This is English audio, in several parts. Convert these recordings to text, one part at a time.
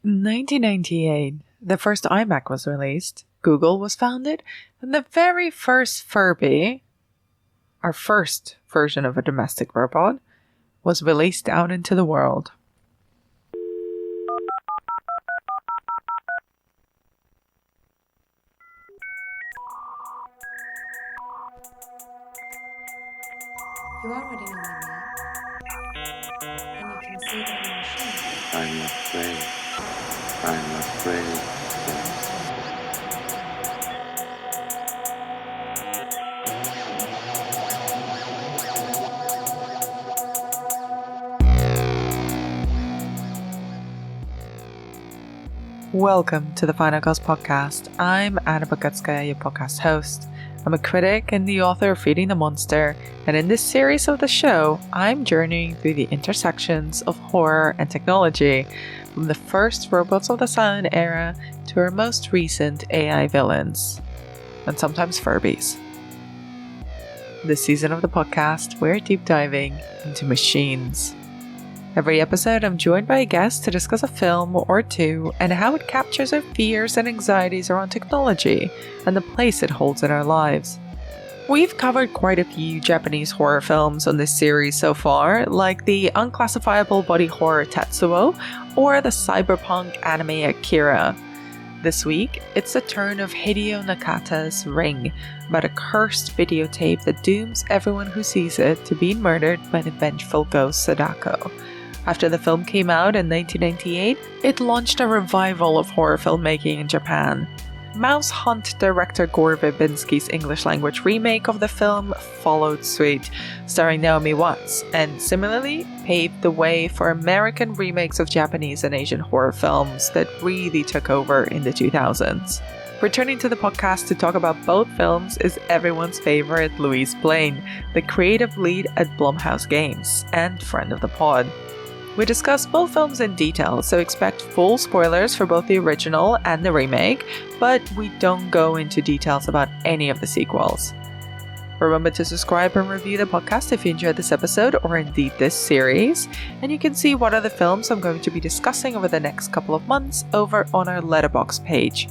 1998, the first iMac was released, Google was founded, and the very first Furby, our first version of a domestic robot, was released out into the world. You already know my name. And you can see it on the machine. I'm afraid. I'm afraid. Yes. Welcome to the Final Girls podcast. I'm Anna Bogutskaya, your podcast host. I'm a critic and the author of Feeding the Monster, and in this series of the show, I'm journeying through the intersections of horror and technology, from the first robots of the silent era to our most recent AI villains, and sometimes Furbies. This season of the podcast, we're deep diving into machines. Every episode, I'm joined by a guest to discuss a film or two and how it captures our fears and anxieties around technology and the place it holds in our lives. We've covered quite a few Japanese horror films on this series so far, like the unclassifiable body horror Tetsuo or the cyberpunk anime Akira. This week, it's the turn of Hideo Nakata's Ring, about a cursed videotape that dooms everyone who sees it to being murdered by the vengeful ghost Sadako. After the film came out in 1998, it launched a revival of horror filmmaking in Japan. Mouse Hunt director Gore Verbinski's English-language remake of the film followed suit, starring Naomi Watts, and similarly paved the way for American remakes of Japanese and Asian horror films that really took over in the 2000s. Returning to the podcast to talk about both films is everyone's favorite Louise Blaine, the creative lead at Blumhouse Games and friend of the pod. We discuss both films in detail, so expect full spoilers for both the original and the remake, but we don't go into details about any of the sequels. Remember to subscribe and review the podcast if you enjoyed this episode or indeed this series, and you can see what other films I'm going to be discussing over the next couple of months over on our Letterboxd page.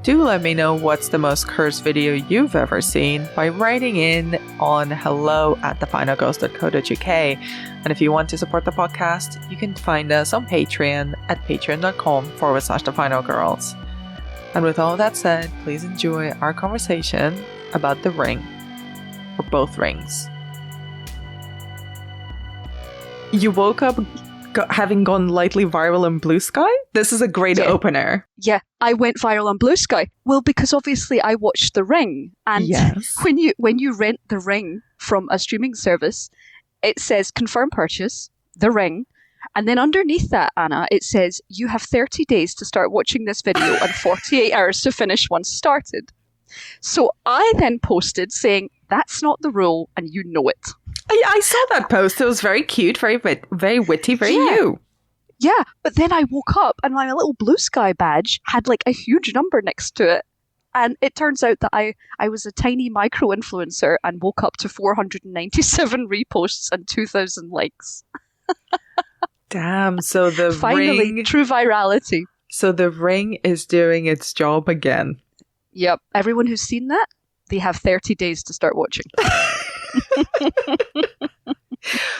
Do let me know what's the most cursed video you've ever seen by writing in on hello@thefinalgirls.co.uk. And if you want to support the podcast, you can find us on Patreon at patreon.com/thefinalgirls. And with all that said, please enjoy our conversation about The Ring, or both rings. You woke up having gone lightly viral on Blue Sky? This is a great opener. Yeah, I went viral on Blue Sky. Well, because obviously I watched The Ring, and yes. when you rent The Ring from a streaming service, it says confirm purchase, The Ring, and then underneath that, Anna, it says you have 30 days to start watching this video and 48 hours to finish once started. So I then posted saying that's not the rule, and you know it. I saw that post. It was very cute, very witty, very you. Yeah, but then I woke up and my little Blue Sky badge had like a huge number next to it. And it turns out that I was a tiny micro-influencer and woke up to 497 reposts and 2,000 likes. Damn, so the Finally, Ring... true virality. So the Ring is doing its job again. Yep, everyone who's seen that, they have 30 days to start watching.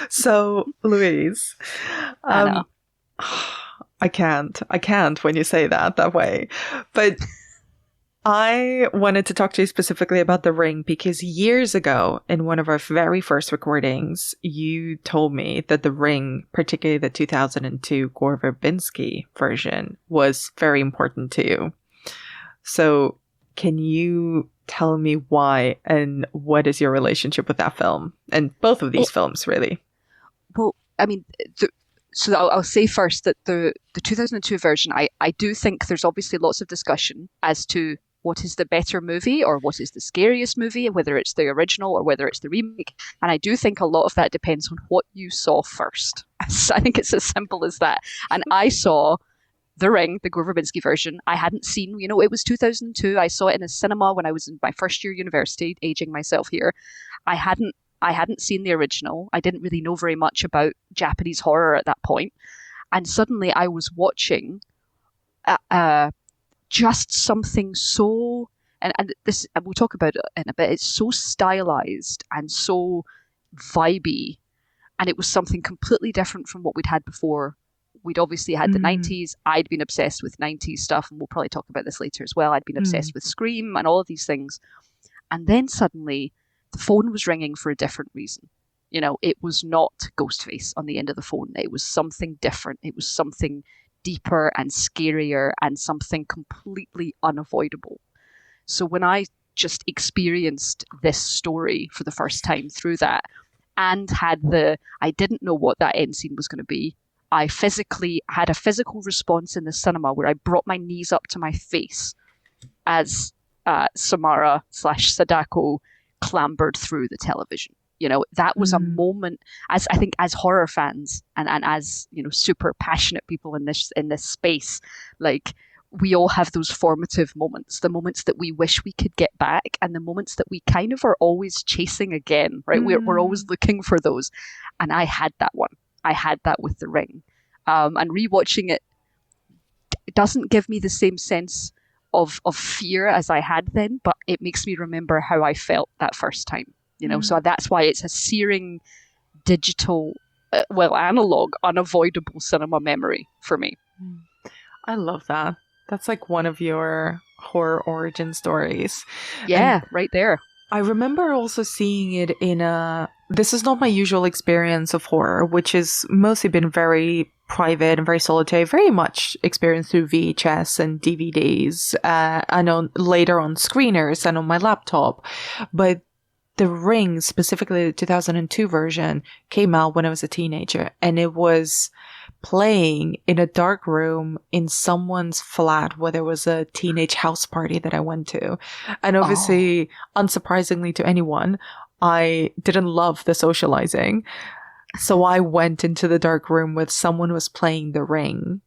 So, Louise, I can't when you say that way. But I wanted to talk to you specifically about The Ring because years ago, in one of our very first recordings, you told me that The Ring, particularly the 2002 Gore Verbinski version, was very important to you. So, can you tell me why and what is your relationship with that film and both of these films, really? Well, I mean, so I'll say first that the 2002 version, I do think there's obviously lots of discussion as to what is the better movie or what is the scariest movie, whether it's the original or whether it's the remake. And I do think a lot of that depends on what you saw first. I think it's as simple as that. And I saw The Ring, the Gore Verbinski version. I hadn't seen, it was 2002. I saw it in a cinema when I was in my first year university, aging myself here. I hadn't seen the original. I didn't really know very much about Japanese horror at that point. And suddenly I was watching just something so, and this, and we'll talk about it in a bit, it's so stylized and so vibey, and it was something completely different from what we'd had before. We'd obviously had the 90s. I'd been obsessed with 90s stuff, and we'll probably talk about this later as well. I'd been obsessed with Scream and all of these things. And then suddenly, the phone was ringing for a different reason. You know, it was not Ghostface on the end of the phone. It was something different. It was something deeper and scarier and something completely unavoidable. So when I just experienced this story for the first time through that, and I didn't know what that end scene was going to be. I physically had a physical response in the cinema where I brought my knees up to my face as Samara / Sadako clambered through the television. You know, that was a moment, as I think, as horror fans and as, you know, super passionate people in this space, like, we all have those formative moments, the moments that we wish we could get back, and the moments that we kind of are always chasing again, right? We're always looking for those. And I had that one. I had that with The Ring. And rewatching it doesn't give me the same sense of fear as I had then, but it makes me remember how I felt that first time. You know, so that's why it's a searing digital, analog, unavoidable cinema memory for me. I love that. That's like one of your horror origin stories. Yeah, right there. I remember also seeing it this is not my usual experience of horror, which has mostly been very private and very solitary, very much experienced through VHS and DVDs, and later on screeners and on my laptop. But The Ring, specifically the 2002 version, came out when I was a teenager, and it was playing in a dark room in someone's flat where there was a teenage house party that I went to. And obviously, unsurprisingly to anyone, I didn't love the socializing. So I went into the dark room where someone was playing The Ring,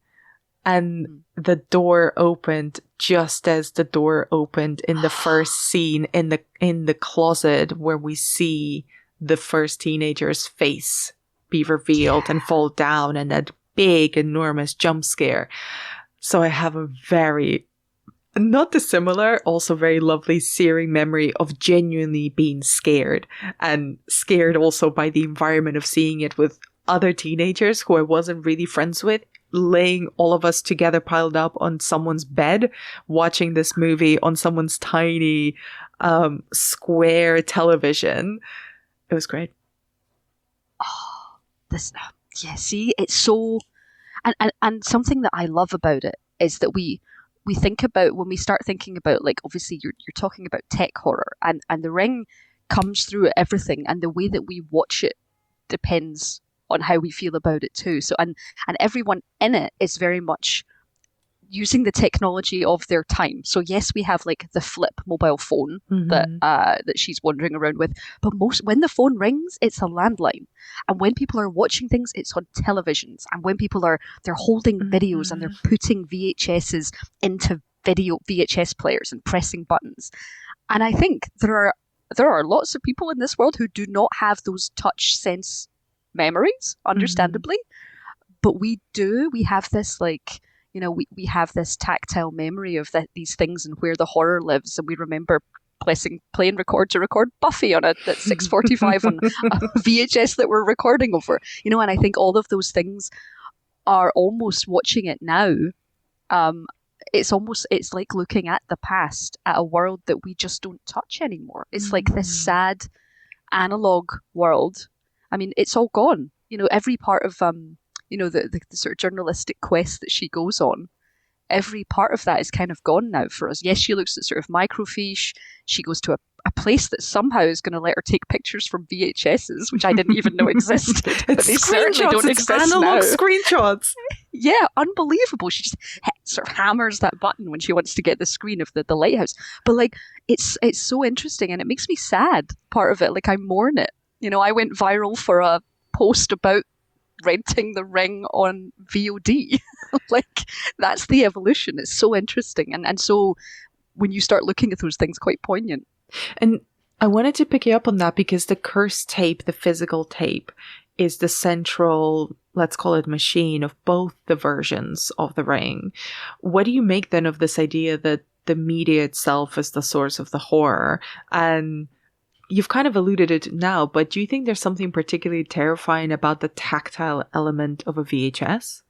and the door opened just as the door opened in the first scene in the closet, where we see the first teenager's face be revealed and fall down, and that big, enormous jump scare. So I have a very, not dissimilar, also very lovely, searing memory of genuinely being scared, and scared also by the environment of seeing it with other teenagers who I wasn't really friends with, laying all of us together piled up on someone's bed, watching this movie on someone's tiny square television. It was great. See, it's so, and something that I love about it is that we think about, when we start thinking about, like, obviously you're talking about tech horror, and The Ring comes through everything, and the way that we watch it depends on how we feel about it too. So, and everyone in it is very much using the technology of their time. So yes, we have like the flip mobile phone that she's wandering around with, but when the phone rings, it's a landline. And when people are watching things, it's on televisions. And when people they're holding videos and they're putting VHSs into video VHS players and pressing buttons. And I think there are lots of people in this world who do not have those touch sense memories, understandably, but we do. We have this, like, you know, we have this tactile memory of these things and where the horror lives, and we remember playing record to record Buffy on at 6:45 on a VHS that we're recording over, you know. And I think all of those things are almost, watching it now, it's like looking at the past, at a world that we just don't touch anymore. It's like this sad analog world. I mean, it's all gone. You know, every part of you know, the sort of journalistic quest that she goes on, every part of that is kind of gone now for us. Yes, she looks at sort of microfiche. She goes to a place that somehow is going to let her take pictures from VHSs, which I didn't even know existed. But they certainly don't exist now. Analog screenshots. Yeah, unbelievable. She just sort of hammers that button when she wants to get the screen of the lighthouse. But like, it's so interesting, and it makes me sad, part of it. Like, I mourn it. You know, I went viral for a post about renting The Ring on VOD. Like, that's the evolution. It's so interesting, and so when you start looking at those things, quite poignant. And I wanted to pick you up on that because the cursed tape, the physical tape, is the central let's call it machine of both the versions of the Ring. What do you make then of this idea that the media itself is the source of the horror? And you've kind of alluded it now, but do you think there's something particularly terrifying about the tactile element of a VHS?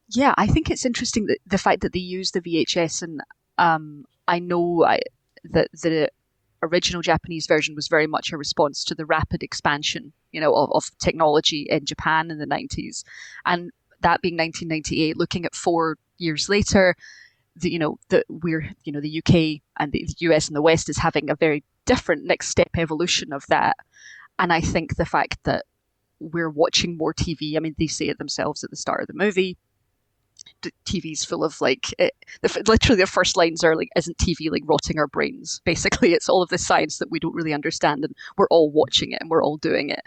Yeah, I think it's interesting that the fact that they use the VHS, and I know that the original Japanese version was very much a response to the rapid expansion, of technology in Japan in the 90s, and that being 1998. Looking at 4 years later, the UK and the US and the West is having a very different next step evolution of that, and I think the fact that we're watching more TV. I mean, they say it themselves at the start of the movie. The TV's full of literally their first lines are like, "Isn't TV like rotting our brains?" Basically, it's all of this science that we don't really understand, and we're all watching it and we're all doing it,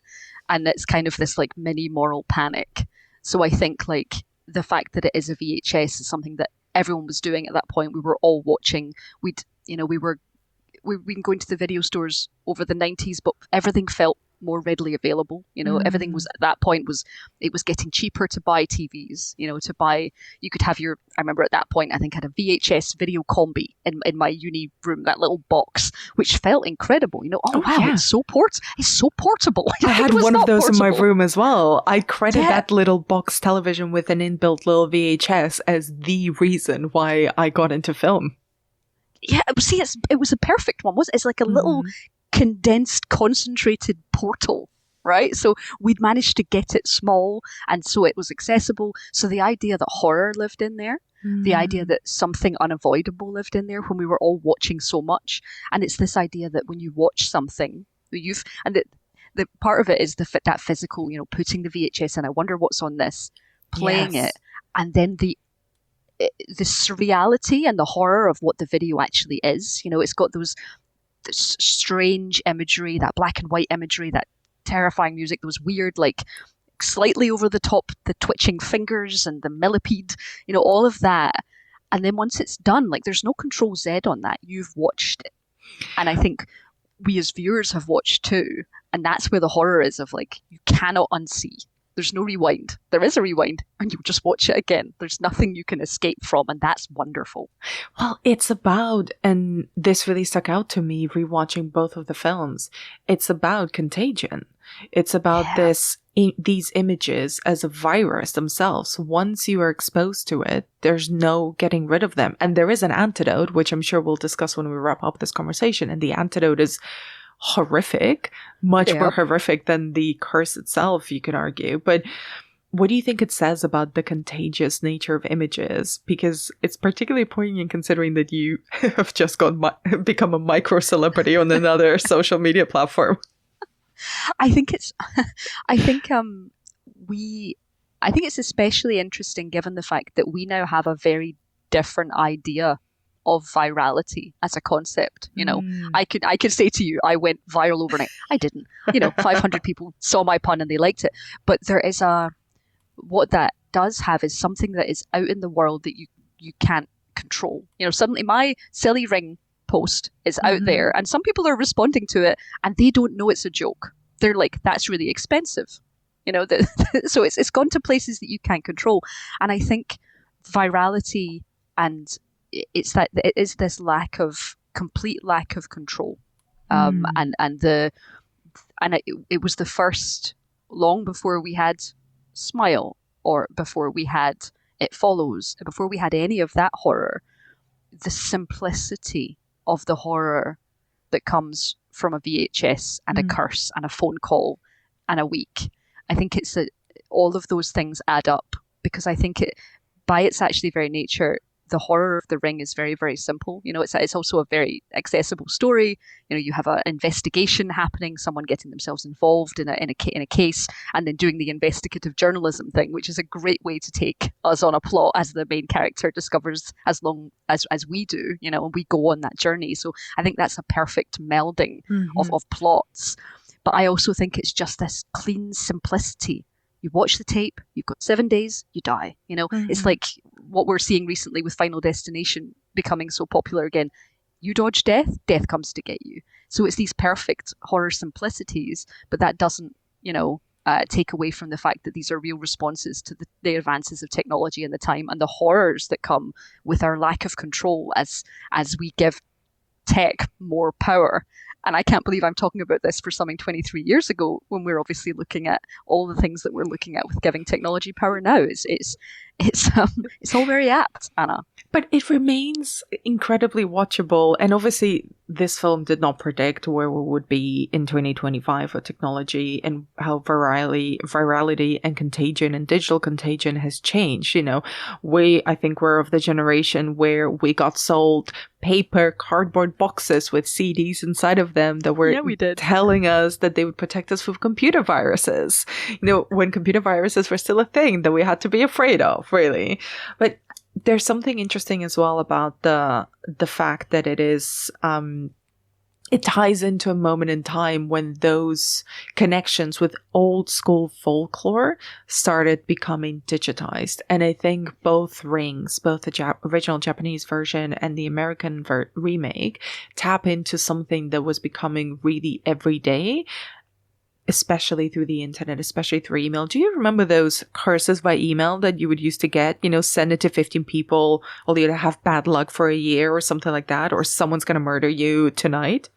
and it's kind of this like mini moral panic. So I think like the fact that it is a VHS is something that everyone was doing at that point. We were all watching. We'd been going to the video stores over the 90s, but everything felt more readily available. Everything was at that point it was getting cheaper to buy TVs. You could have I remember at that point I think I had a VHS video combi in my uni room, that little box, which felt incredible. Wow, yeah. It's so portable. I had one of those in my room as well. I credit that little box television with an inbuilt little VHS as the reason why I got into film. Yeah, see, it was a perfect one, wasn't it? It's like a little condensed, concentrated portal, right? So we'd managed to get it small, and so it was accessible. So the idea that horror lived in there, the idea that something unavoidable lived in there when we were all watching so much, and it's this idea that when you watch something, the part of it is that physical, putting the VHS in, I wonder what's on this, playing it, and then the surreality and the horror of what the video actually is. It's got this strange imagery, that black and white imagery, that terrifying music, those weird, like slightly over the top, the twitching fingers and the millipede, all of that. And then once it's done, like there's no Control Z on that. You've watched it. And I think we as viewers have watched too. And that's where the horror is of like, you cannot unsee. There's no rewind. There is a rewind, and you just watch it again. There's nothing you can escape from, and that's wonderful. Well, it's about, and this really stuck out to me rewatching both of the films, it's about contagion. It's about these images as a virus themselves. Once you are exposed to it, there's no getting rid of them. And there is an antidote, which I'm sure we'll discuss when we wrap up this conversation. And the antidote is horrific, much more horrific than the curse itself, you could argue. But what do you think it says about the contagious nature of images? Because it's particularly poignant considering that you have just become a micro celebrity on another social media platform. I think it's especially interesting given the fact that we now have a very different idea of virality as a concept. I could say to you, I went viral overnight. I didn't. 500 people saw my pun and they liked it. But there is what that does have is something that is out in the world that you can't control. Suddenly my silly Ring post is out there, and some people are responding to it, and they don't know it's a joke. They're like, "That's really expensive," so it's gone to places that you can't control. And I think virality and it is this complete lack of control, and it was the first, long before we had Smile or before we had It Follows, before we had any of that horror, the simplicity of the horror that comes from a VHS and a curse and a phone call and a week. I think all of those things add up, because I think by its actually very nature, the horror of The Ring is very, very simple. It's also a very accessible story. You have an investigation happening, someone getting themselves involved in a case, and then doing the investigative journalism thing, which is a great way to take us on a plot as the main character discovers, as long as we do, and we go on that journey. So I think that's a perfect melding of plots. But I also think it's just this clean simplicity. You watch the tape, you've got 7 days, you die. It's like what we're seeing recently with Final Destination becoming so popular again. You dodge death, death comes to get you. So it's these perfect horror simplicities, but that doesn't, take away from the fact that these are real responses to the advances of technology in the time and the horrors that come with our lack of control as we give tech more power. And I can't believe I'm talking about this for something 23 years ago when we're obviously looking at all the things that we're looking at with giving technology power now. It's all very apt, Anna. But it remains incredibly watchable. And obviously, this film did not predict where we would be in 2025 with technology and how virality and contagion and digital contagion has changed. I think we're of the generation where we got sold paper cardboard boxes with CDs inside of them that were telling us that they would protect us from computer viruses. When computer viruses were still a thing that we had to be afraid of, really. But there's something interesting as well about the fact that it is it ties into a moment in time when those connections with old school folklore started becoming digitized. And I think both rings, both the original Japanese version and the American remake, tap into something that was becoming really everyday, especially through the internet, especially through email. Do you remember those curses by email that you would used to get? Send it to 15 people, or you'd have bad luck for a year or something like that, or someone's going to murder you tonight.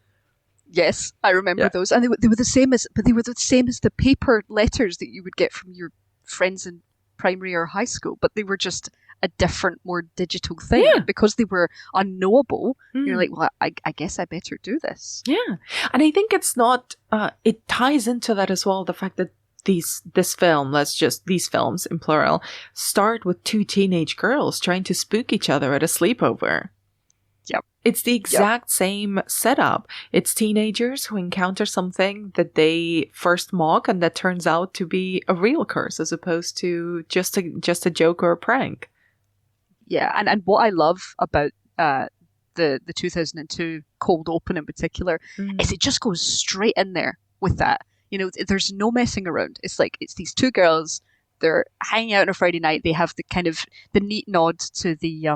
Yes, I remember those, and they were the same as the paper letters that you would get from your friends in primary or high school, but they were just a different, more digital thing. Yeah. And because they were unknowable, you're like, well, I guess I better do this. Yeah, and I think it's not. It ties into that as well. The fact that these films in plural start with two teenage girls trying to spook each other at a sleepover. Yep. It's the exact same setup. It's teenagers who encounter something that they first mock and that turns out to be a real curse as opposed to just a joke or a prank. Yeah, and what I love about the 2002 cold open in particular is it just goes straight in there with that. There's no messing around. It's these two girls, they're hanging out on a Friday night. They have the kind of the neat nod to the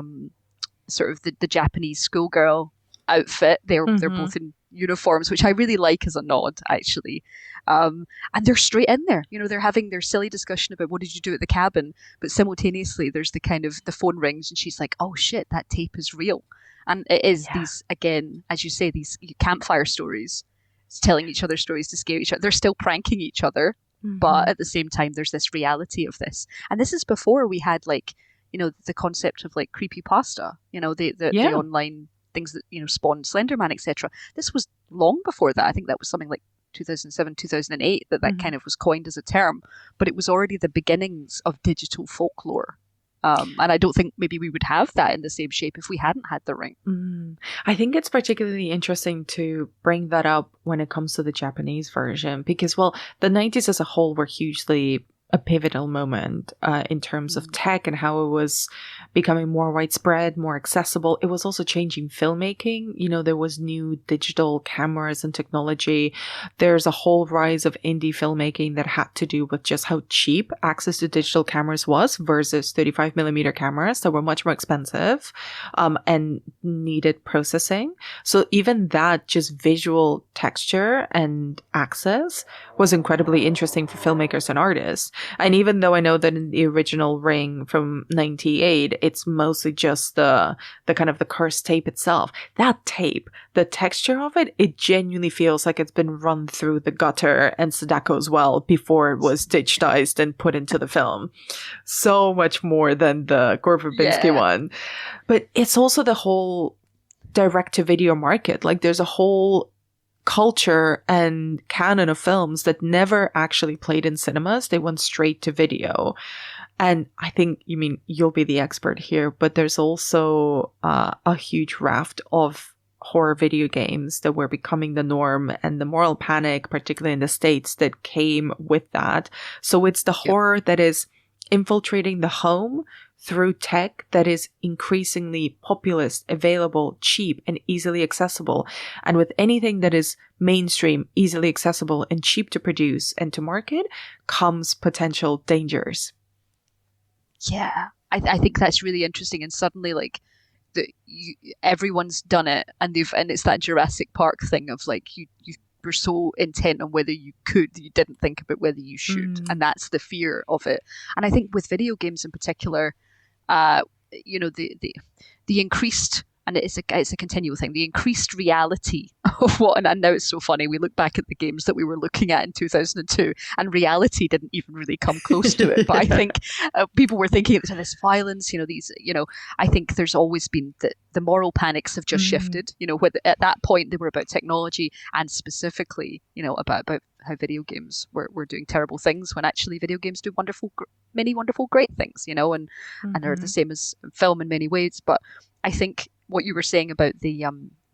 sort of the Japanese schoolgirl outfit. They're both in uniforms, which I really like as a nod, actually. And they're straight in there. They're having their silly discussion about what did you do at the cabin, but simultaneously there's the phone rings and she's like, oh shit, that tape is real. And it is these, again, as you say, these campfire stories, telling each other stories to scare each other. They're still pranking each other, but at the same time there's this reality of this. And this is before we had the concept of creepypasta, the online things that, spawned Slenderman, etc. This was long before that. I think that was something like 2007, 2008 that kind of was coined as a term, but it was already the beginnings of digital folklore. And I don't think maybe we would have that in the same shape if we hadn't had the ring. I think it's particularly interesting to bring that up when it comes to the Japanese version because, well, the 90s as a whole were hugely a pivotal moment in terms of tech and how it was becoming more widespread, more accessible. It was also changing filmmaking. There was new digital cameras and technology. There's a whole rise of indie filmmaking that had to do with just how cheap access to digital cameras was versus 35mm cameras that were much more expensive and needed processing. So even that just visual texture and access was incredibly interesting for filmmakers and artists. And even though I know that in the original Ring from 98, it's mostly just the kind of the cursed tape itself. That tape, the texture of it, it genuinely feels like it's been run through the gutter and Sadako's well before it was digitized and put into the film. So much more than the Gore Verbinski one. But it's also the whole direct-to-video market. There's a whole culture and canon of films that never actually played in cinemas. They went straight to video. And I think, you'll be the expert here, but there's also a huge raft of horror video games that were becoming the norm and the moral panic, particularly in the States, that came with that. So it's the horror that is infiltrating the home through tech that is increasingly populist, available, cheap, and easily accessible. And with anything that is mainstream, easily accessible, and cheap to produce and to market comes potential dangers. Yeah, I think that's really interesting. And suddenly, everyone's done it, and it's that Jurassic Park thing of were so intent on whether you could, you didn't think about whether you should, and that's the fear of it. And I think with video games in particular, you know, the increased, and it's a continual thing, the increased reality of what, and now it's so funny, we look back at the games that we were looking at in 2002, and reality didn't even really come close to it. But I think people were thinking of this violence, you know, these, you know, I think there's always been the moral panics have just shifted, you know, at that point they were about technology, and specifically, you know, about how video games were doing terrible things, when actually video games do many wonderful great things, you know, and are the same as film in many ways. But I think what you were saying about the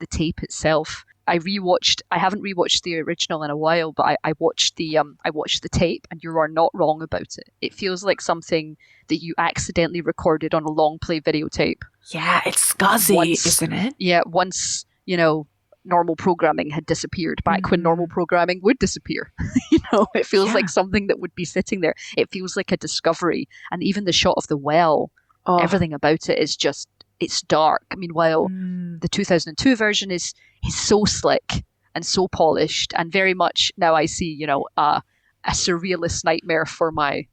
tape itself, I haven't rewatched the original in a while, but I watched the tape, and you are not wrong about it. It feels like something that you accidentally recorded on a long play videotape. Yeah, it's scuzzy, isn't it? Yeah, once, you know, normal programming had disappeared, back when normal programming would disappear. You know, it feels like something that would be sitting there. It feels like a discovery. And even the shot of the well, everything about it is just, it's dark. Meanwhile, the 2002 version is so slick and so polished, and very much now I see, you know, a surrealist nightmare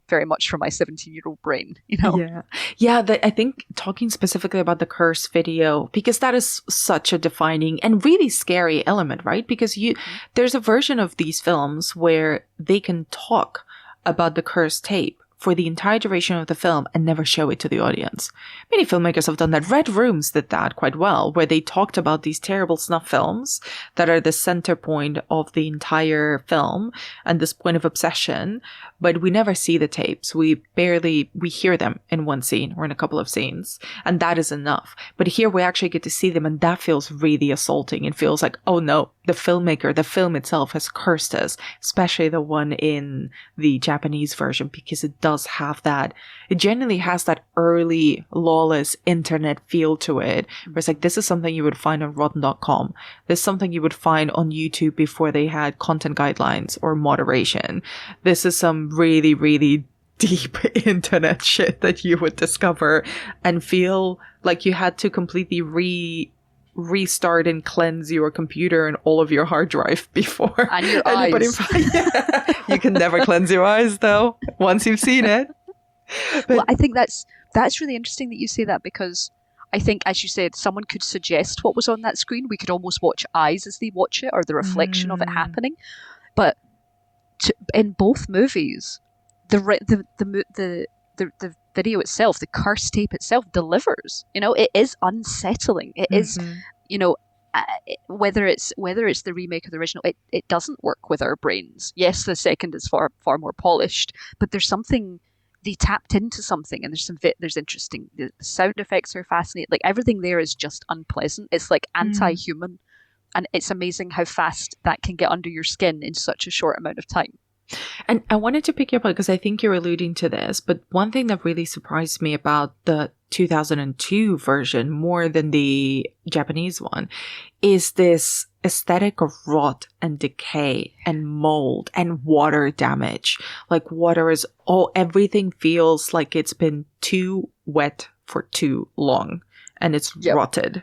very much for my 17-year-old brain, you know? I think talking specifically about the curse video, because that is such a defining and really scary element, right? Because there's a version of these films where they can talk about the curse tape for the entire duration of the film and never show it to the audience. Many filmmakers have done that. Red Rooms did that quite well, where they talked about these terrible snuff films that are the center point of the entire film and this point of obsession, but we never see the tapes. We hear them in one scene or in a couple of scenes, and that is enough. But here we actually get to see them, and that feels really assaulting. It feels like, oh no, the filmmaker, the film itself has cursed us, especially the one in the Japanese version, because it does have that. It genuinely has that early lawless internet feel to it, where it's like, this is something you would find on Rotten.com. This is something you would find on YouTube before they had content guidelines or moderation. This is some really, really deep internet shit that you would discover and feel like you had to completely restart and cleanse your computer and all of your hard drive before and your eyes. You can never cleanse your eyes though once you've seen it. Well, I think that's really interesting that you say that, because I think, as you said, someone could suggest what was on that screen. We could almost watch eyes as they watch it, or the reflection of it happening. But in both movies, the video itself, the curse tape itself, delivers. You know, it is unsettling. It is, you know, whether it's the remake or the original, it doesn't work with our brains. Yes, the second is far more polished, but there's something, they tapped into something, and there's interesting. The sound effects are fascinating. Like, everything there is just unpleasant. It's like anti-human, and it's amazing how fast that can get under your skin in such a short amount of time. And I wanted to pick you up on, because I think you're alluding to this, but one thing that really surprised me about the 2002 version more than the Japanese one is this aesthetic of rot and decay and mold and water damage. Like, water is everything feels like it's been too wet for too long and it's rotted.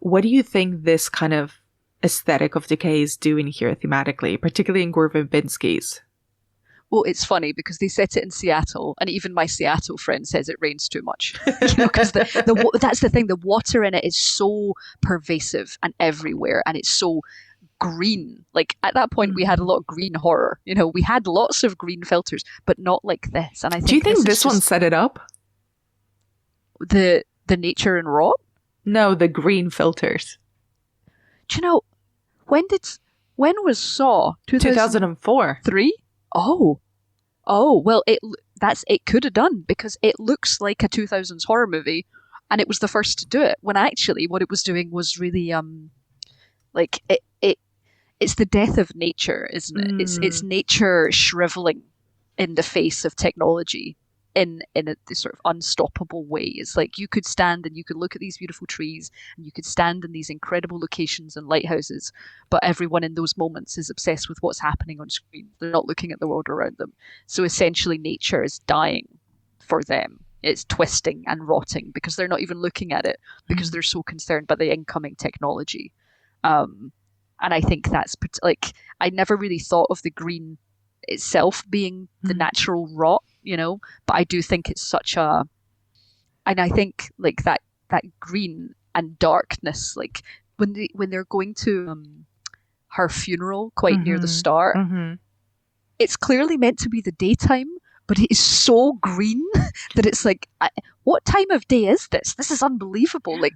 What do you think this kind of aesthetic of decay is doing here thematically, particularly in Gore Verbinski's? Well, it's funny because they set it in Seattle, and even my Seattle friend says it rains too much. You know, because that's the thing. The water in it is so pervasive and everywhere, and it's so green. Like, at that point, we had a lot of green horror. You know, we had lots of green filters, but not like this. And I think, do you think this one set it up? The nature and rot? No, the green filters. Do you know when was Saw? 2004. 3? Oh, well, it could have done, because it looks like a 2000s horror movie, and it was the first to do it, when actually what it was doing was really like it's the death of nature, isn't it? It's nature shriveling in the face of technology in a this sort of unstoppable way. It's like you could stand and you could look at these beautiful trees, and you could stand in these incredible locations and lighthouses, but everyone in those moments is obsessed with what's happening on screen. They're not looking at the world around them. So essentially nature is dying for them. It's twisting and rotting because they're not even looking at it, because they're so concerned by the incoming technology. And I think that's like, I never really thought of the green itself being the natural rot, but I do think it's such a, and I think like that green and darkness, like when they're going to her funeral quite near the start, it's clearly meant to be the daytime, but it is so green that it's like, what time of day is this? This is unbelievable. Like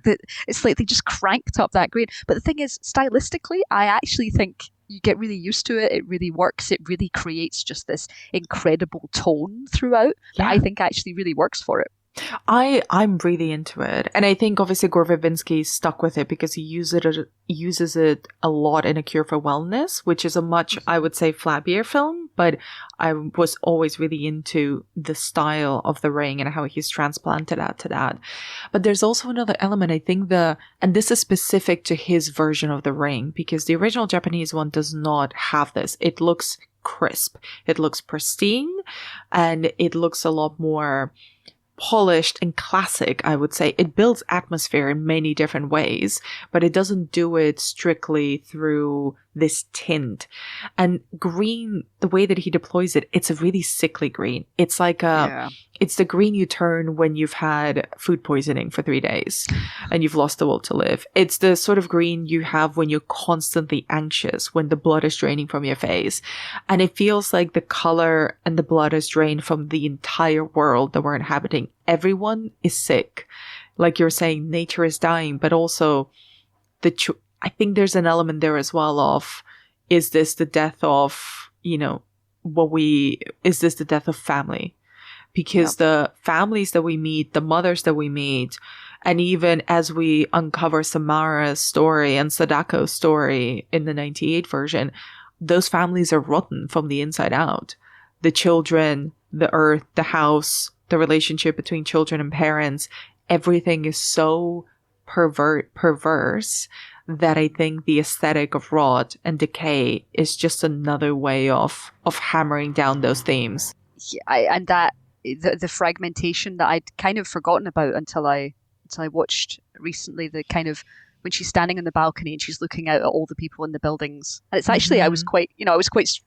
it's like they just cranked up that green. But the thing is, stylistically, I actually think you get really used to it. It really works. It really creates just this incredible tone throughout that I think actually really works for it. I'm really into it. And I think obviously Gore Verbinski stuck with it because he uses it a lot in A Cure for Wellness, which is a much, I would say, flabbier film. But I was always really into the style of The Ring and how he's transplanted that to that. But there's also another element, I think and this is specific to his version of The Ring, because the original Japanese one does not have this. It looks crisp. It looks pristine, and it looks a lot more polished and classic, I would say. It builds atmosphere in many different ways, but it doesn't do it strictly through this tint. And green, the way that he deploys it, it's a really sickly green. It's like it's the green you turn when you've had food poisoning for 3 days and you've lost the will to live. It's the sort of green you have when you're constantly anxious, when the blood is draining from your face. And it feels like the color and the blood is drained from the entire world that we're inhabiting. Everyone is sick. Like you're saying, nature is dying, but also I think there's an element there as well of, is this the death of, is this the death of family? Because the families that we meet, the mothers that we meet, and even as we uncover Samara's story and Sadako's story in the 98 version, those families are rotten from the inside out. The children, the earth, the house, the relationship between children and parents, everything is so perverse that I think the aesthetic of rot and decay is just another way of hammering down those themes. And that the fragmentation that I'd kind of forgotten about until I watched recently, the kind of when she's standing on the balcony and she's looking out at all the people in the buildings. And it's actually, I was quite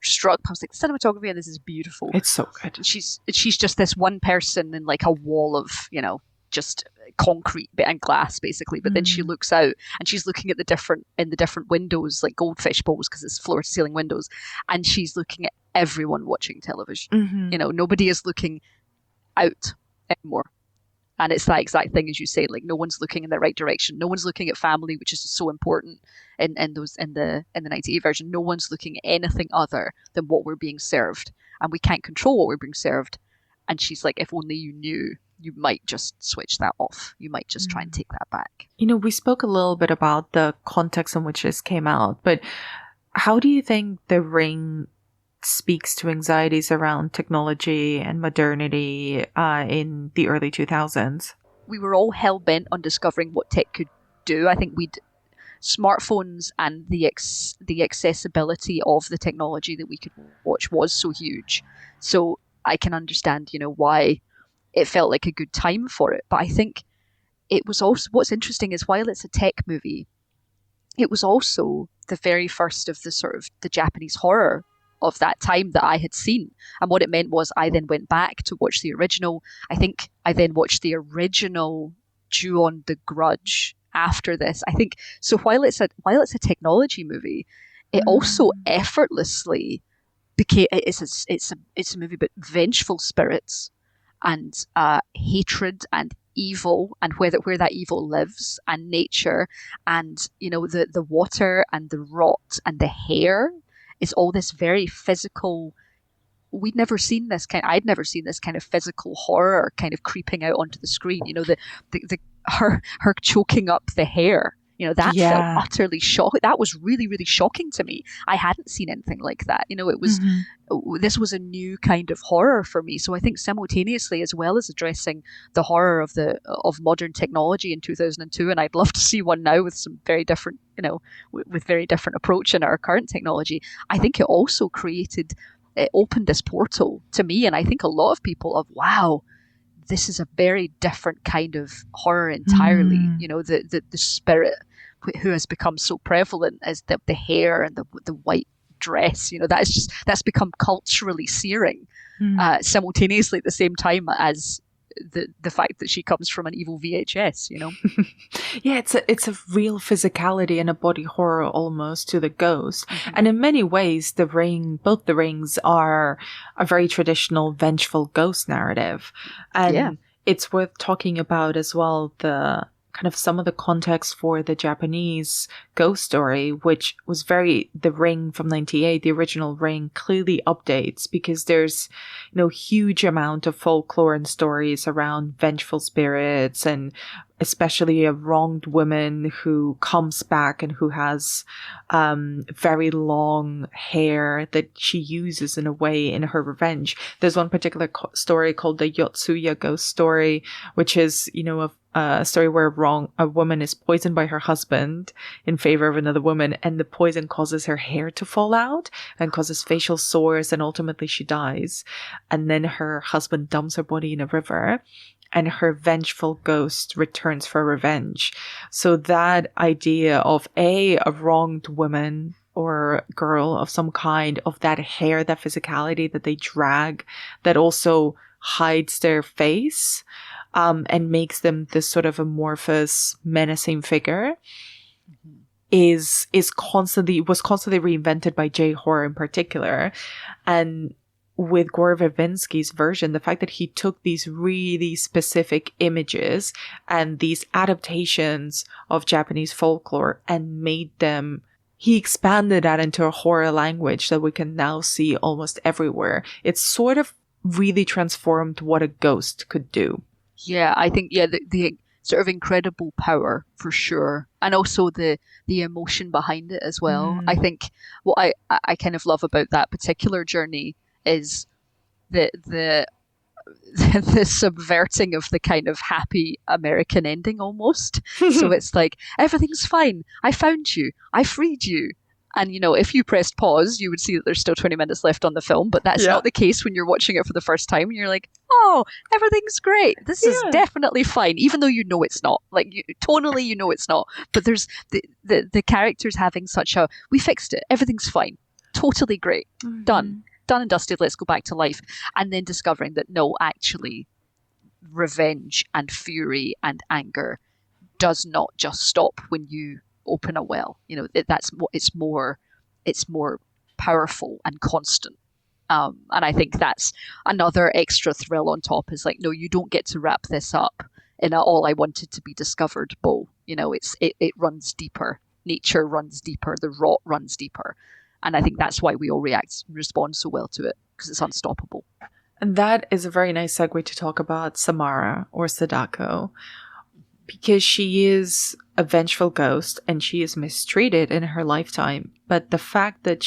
struck. I was like, the cinematography of this is beautiful. It's so good. And she's just this one person in like a wall of, just concrete and glass basically. But then she looks out and she's looking at the different windows, like goldfish bowls, because it's floor to ceiling windows. And she's looking at everyone watching television. Nobody is looking out anymore. And it's that exact thing as you say, like no one's looking in the right direction. No one's looking at family, which is so important in the 98 version. No one's looking at anything other than what we're being served. And we can't control what we're being served. And she's like, if only you knew, you might just switch that off. You might just try and take that back. We spoke a little bit about the context in which this came out, but how do you think The Ring speaks to anxieties around technology and modernity in the early 2000s? We were all hell-bent on discovering what tech could do. I think smartphones and the accessibility of the technology that we could watch was so huge. So I can understand, why it felt like a good time for it. But I think it was also, what's interesting is while it's a tech movie, it was also the very first of the sort of the Japanese horror of that time that I had seen. And what it meant was I then went back to watch the original. I think I then watched the original Ju-on The Grudge after this. I think so while it's a technology movie, it also effortlessly became it's a movie about vengeful spirits and hatred and evil and where that evil lives and nature and the water and the rot and the hair. It's all this very physical. I'd never seen this kind of physical horror kind of creeping out onto the screen. Her choking up the hair. That felt utterly shocking. That was really, really shocking to me. I hadn't seen anything like that. It was this was a new kind of horror for me. So I think simultaneously, as well as addressing the horror of modern technology in 2002, and I'd love to see one now with some very different, with very different approach in our current technology. I think it also it opened this portal to me, and I think a lot of people of wow. This is a very different kind of horror entirely. The spirit who has become so prevalent as the hair and the white dress. That's become culturally searing, simultaneously at the same time as the fact that she comes from an evil VHS. Yeah, it's a real physicality and a body horror almost to the ghost. And in many ways, both the rings are a very traditional vengeful ghost narrative. And it's worth talking about as well the kind of some of the context for the Japanese ghost story, which was the Ring from 98, the original Ring, clearly updates because there's, huge amount of folklore and stories around vengeful spirits, and especially a wronged woman who comes back and who has very long hair that she uses in a way in her revenge. There's one particular story called the Yotsuya ghost story, which is, a story where a woman is poisoned by her husband in favor of another woman, and the poison causes her hair to fall out and causes facial sores, and ultimately she dies. And then her husband dumps her body in a river, and her vengeful ghost returns for revenge. So that idea of a wronged woman or girl of some kind, of that hair, that physicality that they drag, that also hides their face, and makes them this sort of amorphous, menacing figure, was constantly reinvented by J-horror in particular. And with Gore Verbinski's version, the fact that he took these really specific images and these adaptations of Japanese folklore and he expanded that into a horror language that we can now see almost everywhere. It's sort of really transformed what a ghost could do. Yeah, I think, the sort of incredible power for sure. And also the emotion behind it as well. I think what I kind of love about that particular journey is the subverting of the kind of happy American ending almost. So it's like, everything's fine. I found you. I freed you. And, if you pressed pause, you would see that there's still 20 minutes left on the film, but that's not the case when you're watching it for the first time. And you're like, oh, everything's great. This is definitely fine, even though it's not. Like, tonally, it's not. But there's the characters having we fixed it. Everything's fine. Totally great. Done and dusted. Let's go back to life. And then discovering that, no, actually, revenge and fury and anger does not just stop when you open a well. It's more powerful and constant. And I think that's another extra thrill on top, is like, no, you don't get to wrap this up in a all I wanted to be discovered bow. It runs deeper. Nature runs deeper. The rot runs deeper. And I think that's why we all respond so well to it, because it's unstoppable. And that is a very nice segue to talk about Samara, or Sadako, because she is a vengeful ghost and she is mistreated in her lifetime. But the fact that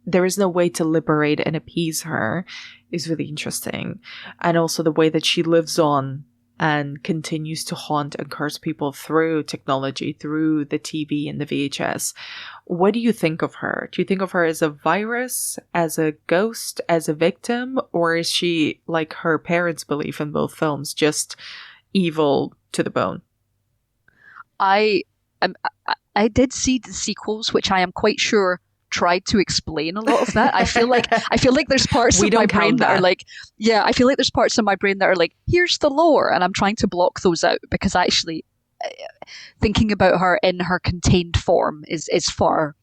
there is no way to liberate and appease her is really interesting. And also the way that she lives on and continues to haunt and curse people through technology, through the TV and the VHS. What do you think of her? Do you think of her as a virus, as a ghost, as a victim? Or is she, like her parents believe in both films, just evil to the bone? I did see the sequels, which I am quite sure tried to explain a lot of that. I feel like there's parts of my brain that are like, I feel like there's parts of my brain that are like, here's the lore, and I'm trying to block those out, because actually thinking about her in her contained form is far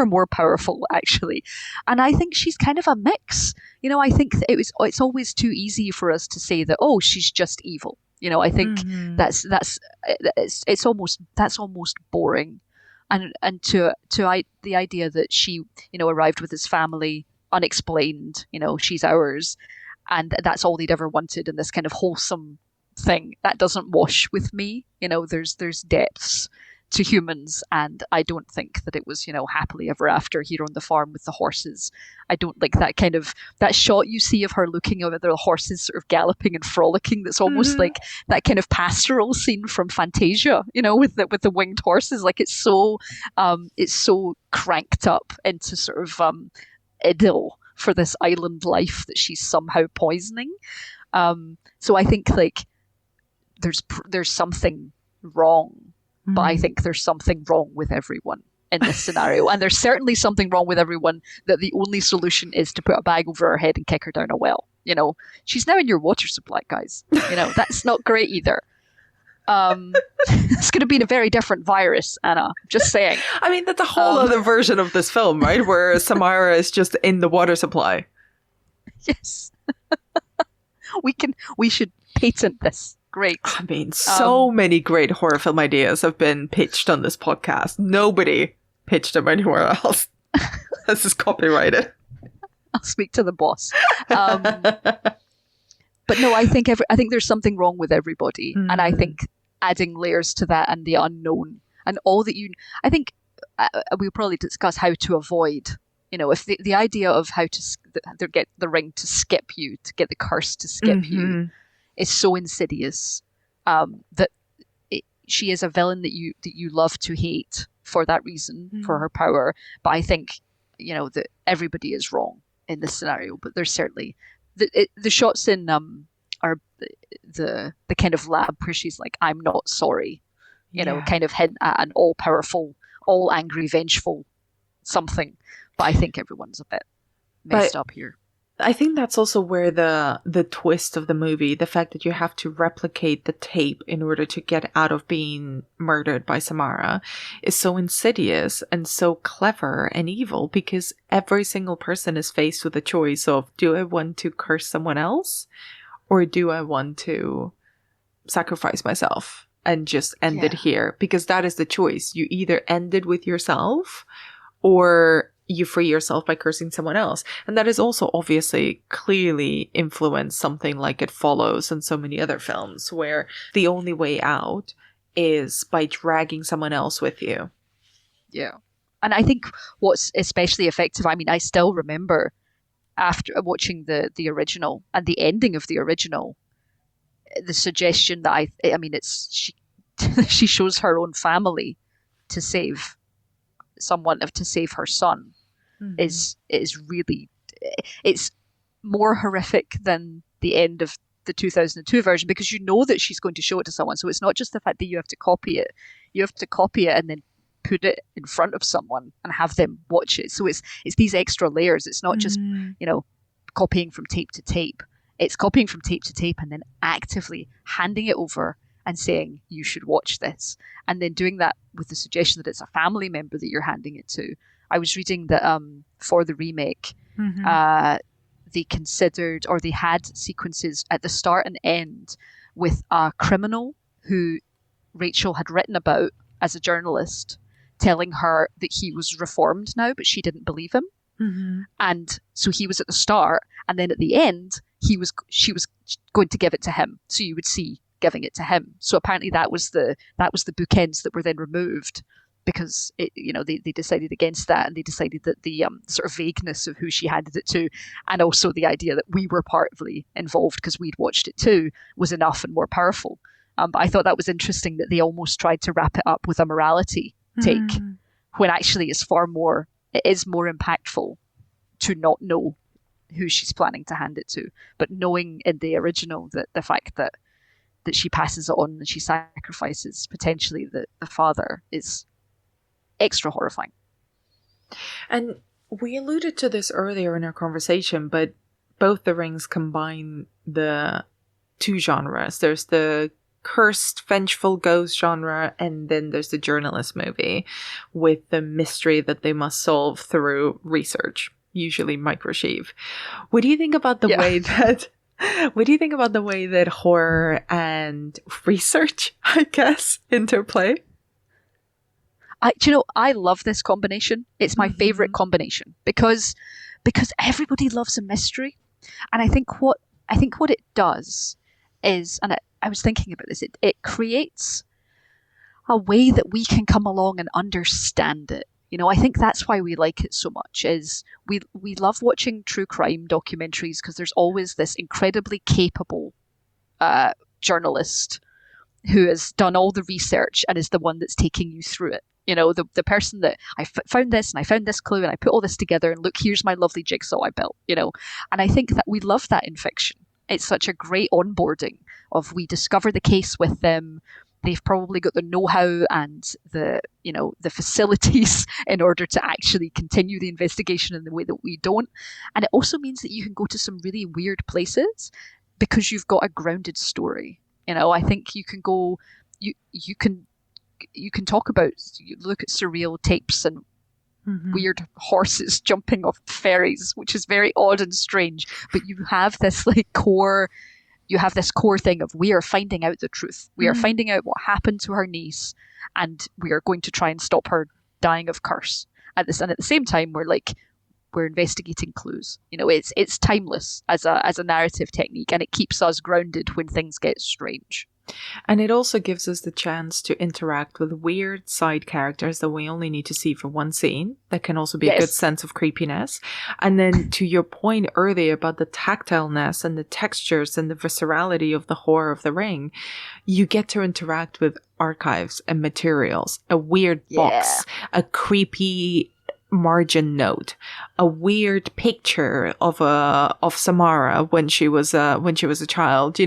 more powerful, actually. And I think she's kind of a mix. I think that it's always too easy for us to say that, oh, she's just evil. I think that's almost boring. And to the idea that she, arrived with his family unexplained, she's ours, and that's all they'd ever wanted in this kind of wholesome thing, that doesn't wash with me. There's depths to humans, and I don't think that it was, happily ever after here on the farm with the horses. I don't like that shot you see of her looking over the horses sort of galloping and frolicking. That's almost like that kind of pastoral scene from Fantasia, with the winged horses. Like it's so cranked up into sort of idyll for this island life that she's somehow poisoning. So I think like there's something wrong but I think there's something wrong with everyone in this scenario. And there's certainly something wrong with everyone that the only solution is to put a bag over her head and kick her down a well. She's now in your water supply, guys. That's not great either. It's going to be a very different virus, Anna. Just saying. I mean, that's a whole other version of this film, right? Where Samara is just in the water supply. Yes. We should patent this. Great. I mean, so many great horror film ideas have been pitched on this podcast. Nobody pitched them anywhere else. This is copyrighted. I'll speak to the boss. But no, I think there's something wrong with everybody, and I think adding layers to that and the unknown and all that I think we'll probably discuss how to avoid. If the idea of how to get the ring to skip you, to get the curse to skip you, is so insidious that she is a villain that you love to hate for that reason, for her power. But I think that everybody is wrong in this scenario. But there's certainly the shots in are the kind of lab where she's like, "I'm not sorry," kind of hint at an all powerful, all angry, vengeful something. But I think everyone's a bit messed up here. I think that's also where the twist of the movie, the fact that you have to replicate the tape in order to get out of being murdered by Samara, is so insidious and so clever and evil, because every single person is faced with a choice of, do I want to curse someone else, or do I want to sacrifice myself and just end it here? Because that is the choice. You either end it with yourself, or you free yourself by cursing someone else. And that is also obviously clearly influenced something like It Follows and so many other films, where the only way out is by dragging someone else with you. Yeah. And I think what's especially effective, I mean, I still remember after watching the original and the ending of the original, the suggestion that she shows her own family to save to save her son is really, it's more horrific than the end of the 2002 version, because that she's going to show it to someone. So it's not just the fact that you have to copy it, and then put it in front of someone and have them watch it. So it's these extra layers. It's not just copying from tape to tape. It's copying from tape to tape and then actively handing it over and saying, you should watch this. And then doing that with the suggestion that it's a family member that you're handing it to. I was reading that for the remake, they considered, or they had sequences at the start and end with a criminal who Rachel had written about as a journalist, telling her that he was reformed now, but she didn't believe him. And so he was at the start, and then at the end, she was going to give it to him. So you would see giving it to him. So apparently that was the bookends that were then removed, because they decided against that, and they decided that the sort of vagueness of who she handed it to, and also the idea that we were partly involved because we'd watched it too, was enough and more powerful. But I thought that was interesting that they almost tried to wrap it up with a morality take, when actually it is more impactful to not know who she's planning to hand it to, but knowing in the original that the fact that she passes it on and she sacrifices potentially the father is extra horrifying. And we alluded to this earlier in our conversation, but both the rings combine the two genres. There's the cursed, vengeful ghost genre, and then there's the journalist movie with the mystery that they must solve through research, usually microchief. What do you think about the way that horror and research, I guess, interplay? I love this combination. It's my favorite combination because everybody loves a mystery, and I think what it does is, and I was thinking about this, it creates a way that we can come along and understand it. I think that's why we like it so much, is we love watching true crime documentaries because there's always this incredibly capable journalist who has done all the research and is the one that's taking you through it. The person that I found this and I found this clue and I put all this together and look, here's my lovely jigsaw I built, and I think that we love that in fiction. It's such a great onboarding of, we discover the case with them, they've probably got the know-how and the facilities in order to actually continue the investigation in the way that we don't. And it also means that you can go to some really weird places because you've got a grounded story. I think you can go, you can talk about, you look at surreal tapes and weird horses jumping off ferries, which is very odd and strange. But you have this core thing of, we are finding out the truth. We are finding out what happened to her niece, and we are going to try and stop her dying of curse. And at the same time, we're investigating clues. It's timeless as a narrative technique, and it keeps us grounded when things get strange. And it also gives us the chance to interact with weird side characters that we only need to see for one scene. That can also be a good sense of creepiness. And then to your point earlier about the tactileness and the textures and the viscerality of the horror of The Ring, you get to interact with archives and materials, a weird box, a creepy margin note, a weird picture of Samara when she was a child,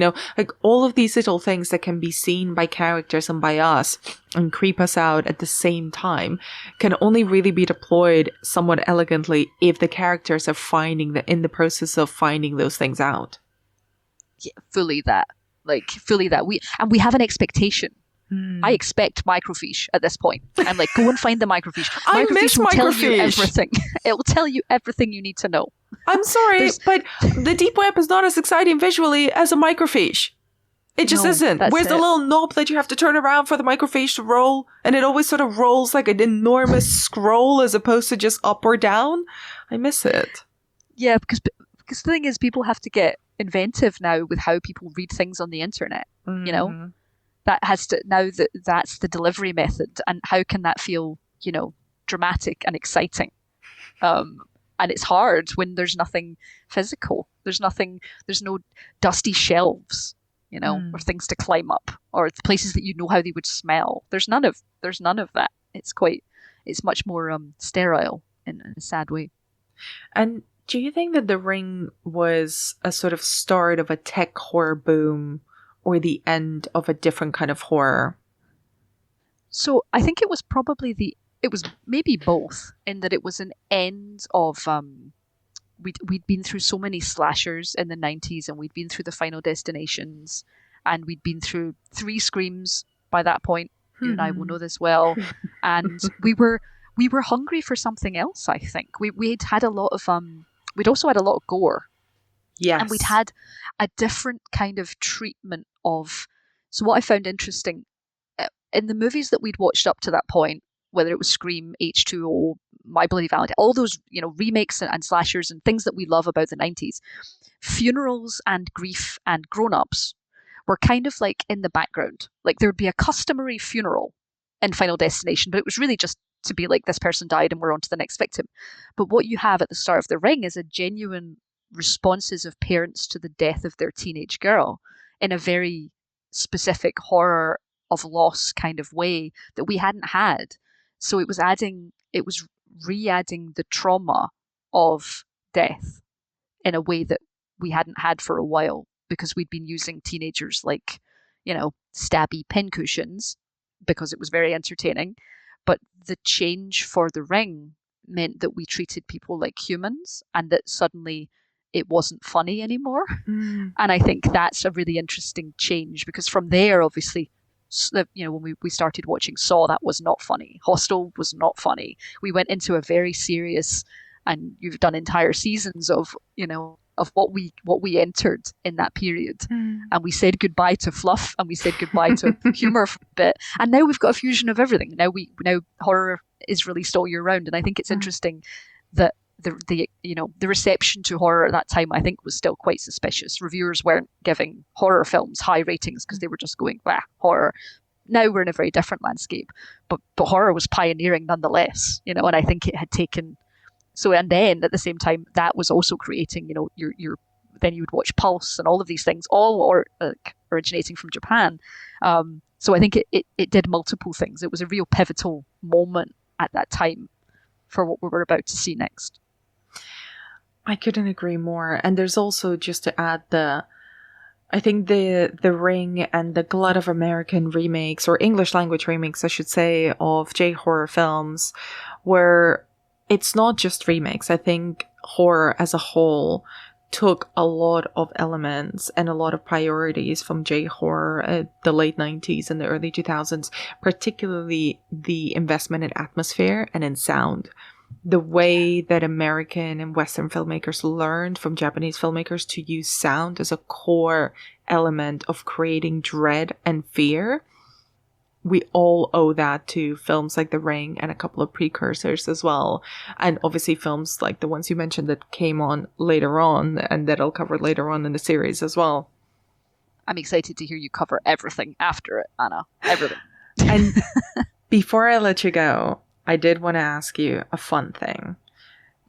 all of these little things that can be seen by characters and by us and creep us out at the same time can only really be deployed somewhat elegantly if the characters are in the process of finding those things out. Yeah, fully that. We have an expectation. I expect microfiche at this point. I'm like, go and find the microfiche. I miss will tell microfiche. You everything. It will tell you everything you need to know. I'm sorry, but the deep web is not as exciting visually as a microfiche. It just isn't. Where's the little knob that you have to turn around for the microfiche to roll? And it always sort of rolls like an enormous scroll as opposed to just up or down. I miss it. Yeah, because the thing is, people have to get inventive now with how people read things on the internet. That has to, now that's the delivery method, and how can that feel, dramatic and exciting? And it's hard when there's nothing physical. There's no dusty shelves, or things to climb up, or places that how they would smell. There's none of that. It's much more sterile in a sad way. And do you think that The Ring was a sort of start of a tech horror boom, or the end of a different kind of horror? So I think it was maybe both, in that it was an end of, we'd been through so many slashers in the 90s, and we'd been through the Final Destinations, and we'd been through 3 Screams by that point. You and I will know this well. And we were hungry for something else, I think. We'd had a lot of, we'd also had a lot of gore. Yes. And we'd had a different kind of treatment of... So what I found interesting, in the movies that we'd watched up to that point, whether it was Scream, H2O, My Bloody Valentine, all those remakes and slashers and things that we love about the 90s, funerals and grief and grown-ups were kind of like in the background. Like, there would be a customary funeral in Final Destination, but it was really just to be like, this person died and we're on to the next victim. But what you have at the start of The Ring is a genuine responses of parents to the death of their teenage girl in a very specific horror of loss kind of way that we hadn't had. So it was re-adding the trauma of death in a way that we hadn't had for a while, because we'd been using teenagers like, stabby pincushions because it was very entertaining. But the change for The Ring meant that we treated people like humans, and that suddenly it wasn't funny anymore. And I think that's a really interesting change, because from there, obviously, when we started watching Saw, that was not funny. Hostel was not funny. We went into a very serious, and you've done entire seasons of what we entered in that period. And we said goodbye to fluff, and we said goodbye to humor for a bit. And now we've got a fusion of everything. Now horror is released all year round. And I think it's interesting that the reception to horror at that time, I think, was still quite suspicious. Reviewers weren't giving horror films high ratings because they were just going, horror. Now we're in a very different landscape, but horror was pioneering nonetheless, and I think it had taken. So, and then at the same time, that was also creating, then you would watch Pulse and all of these things, all originating from Japan. So I think it did multiple things. It was a real pivotal moment at that time for what we were about to see next. I couldn't agree more. And there's also, just to add, I think the Ring and the glut of American remakes, or English language remakes, I should say, of J-horror films, where it's not just remakes. I think horror as a whole took a lot of elements and a lot of priorities from J-horror at the late 90s and the early 2000s, particularly the investment in atmosphere and in sound. The way that American and Western filmmakers learned from Japanese filmmakers to use sound as a core element of creating dread and fear. We all owe that to films like The Ring and a couple of precursors as well. And obviously films like the ones you mentioned that came on later on and that I'll cover later on in the series as well. I'm excited to hear you cover everything after it, Anna. Everything. And before I let you go, I did want to ask you a fun thing.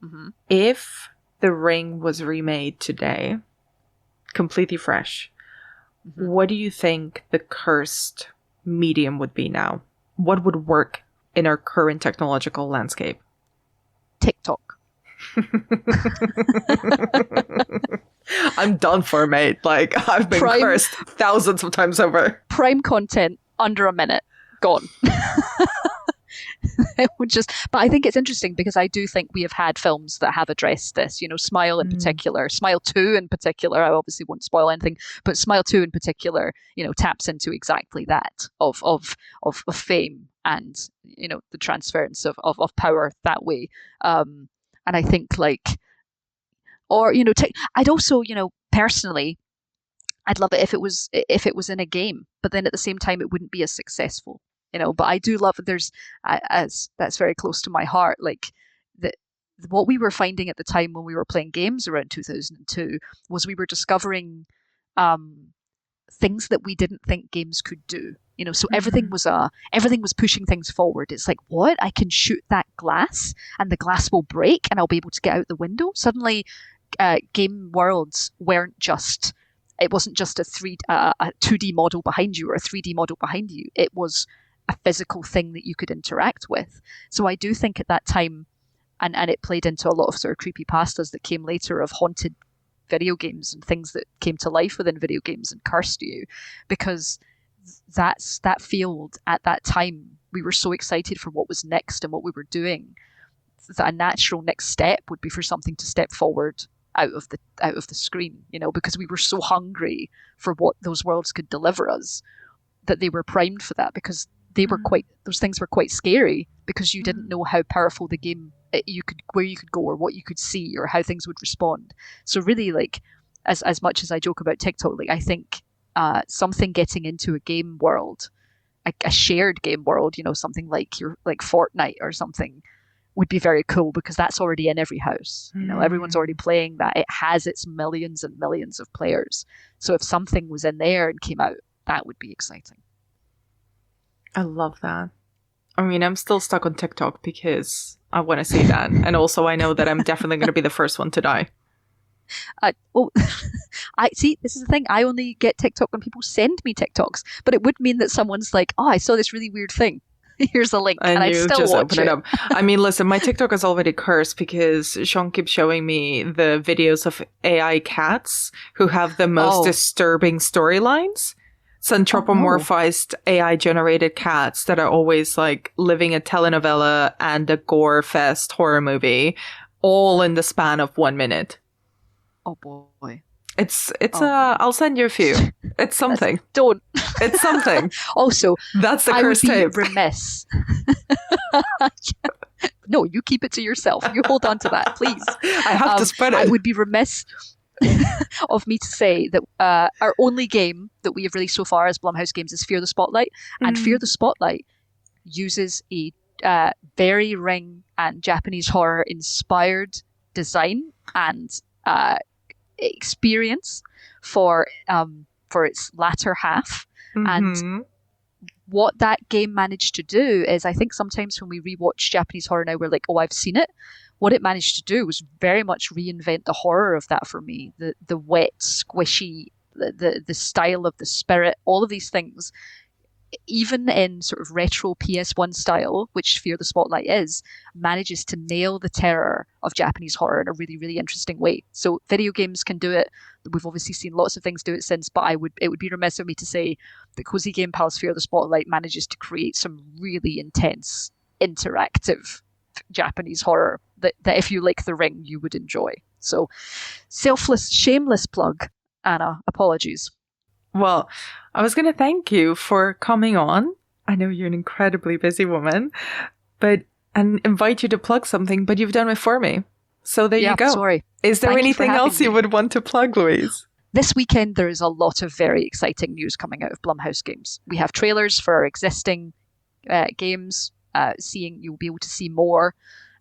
Mm-hmm. If The Ring was remade today, completely fresh, what do you think the cursed medium would be now? What would work in our current technological landscape? TikTok. I'm done for, mate. Like, I've been cursed thousands of times over. Prime content, under a minute, gone. It would just, but I think it's interesting because I do think we have had films that have addressed this. You know, Smile in particular, Smile 2 in particular. I obviously won't spoil anything, but Smile 2 in particular, you know, taps into exactly that of fame and, you know, the transference of power that way. And I think like, or you know, I'd also, you know, personally, I'd love it if it was in a game, but then at the same time, it wouldn't be as successful. You know, but I do love there's as that's very close to my heart. Like what we were finding at the time when we were playing games around 2002 was we were discovering things that we didn't think games could do. You know, so everything was pushing things forward. It's like, what? I can shoot that glass and the glass will break and I'll be able to get out the window. Suddenly, game worlds weren't just. It wasn't just a 2D model behind you or a 3D model behind you. It was a physical thing that you could interact with. So I do think at that time, and it played into a lot of sort of creepypastas that came later of haunted video games and things that came to life within video games and cursed you, because that field at that time, we were so excited for what was next and what we were doing, that a natural next step would be for something to step forward out of the screen, you know, because we were so hungry for what those worlds could deliver us that they were primed for that, because they were those things were quite scary because you didn't know how powerful the game where you could go or what you could see or how things would respond. So really, like as much as I joke about TikTok, like I think something getting into a game world, a shared game world, you know, something like Fortnite or something, would be very cool because that's already in every house. You know, everyone's already playing that. It has its millions and millions of players. So if something was in there and came out, that would be exciting. I love that. I mean, I'm still stuck on TikTok because I want to see that. And also I know that I'm definitely going to be the first one to die. I see, this is the thing. I only get TikTok when people send me TikToks, but it would mean that someone's like, oh, I saw this really weird thing. Here's a link, and I still just watch open it up. I mean, listen, my TikTok is already cursed because Sean keeps showing me the videos of AI cats who have the most disturbing storylines. Anthropomorphized AI-generated cats that are always like living a telenovela and a gore-fest horror movie, all in the span of 1 minute. Oh boy. I'll send you a few. It's something. Don't. It's something. Also, that's the cursed tape. I would be remiss. No, you keep it to yourself. You hold on to that, please. I have to spread it. I would be remiss of me to say that our only game that we have released so far as Blumhouse Games is Fear the Spotlight. And Fear the Spotlight uses a very Ring and Japanese horror inspired design and experience for its latter half. And what that game managed to do is, I think sometimes when we rewatch Japanese horror now, we're like, oh, I've seen it. What it managed to do was very much reinvent the horror of that for me. The wet, squishy, the style of the spirit, all of these things even in sort of retro PS1 style, which Fear the Spotlight is, manages to nail the terror of Japanese horror in a really, really interesting way. So video games can do it. We've obviously seen lots of things do it since, but it would be remiss of me to say that Cozy Game Pal's Fear the Spotlight manages to create some really intense, interactive Japanese horror that if you like The Ring, you would enjoy. So selfless, shameless plug, Anna. Apologies. Well, I was going to thank you for coming on. I know you're an incredibly busy woman, and invite you to plug something, but you've done it for me. So there you go. Sorry. Is there anything else you would want to plug, Louise? This weekend, there is a lot of very exciting news coming out of Blumhouse Games. We have trailers for our existing games. You'll be able to see more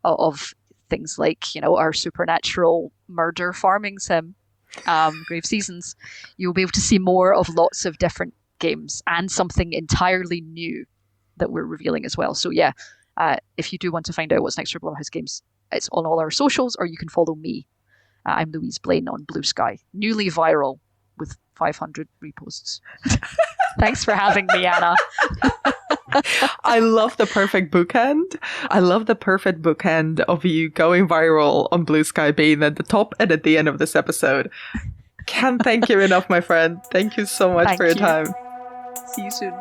of things like, our supernatural murder farming sim, Grave Seasons. You'll be able to see more of lots of different games and something entirely new that we're revealing as well. So yeah, if you do want to find out what's next for Blumhouse Games, it's on all our socials, or you can follow me. I'm Louise Blaine on Blue Sky, newly viral with 500 reposts. Thanks for having me, Anna. I love the perfect bookend. I love the perfect bookend of you going viral on Blue Sky being at the top and at the end of this episode. Can't thank you enough, my friend. Thank you so much for your time. See you soon.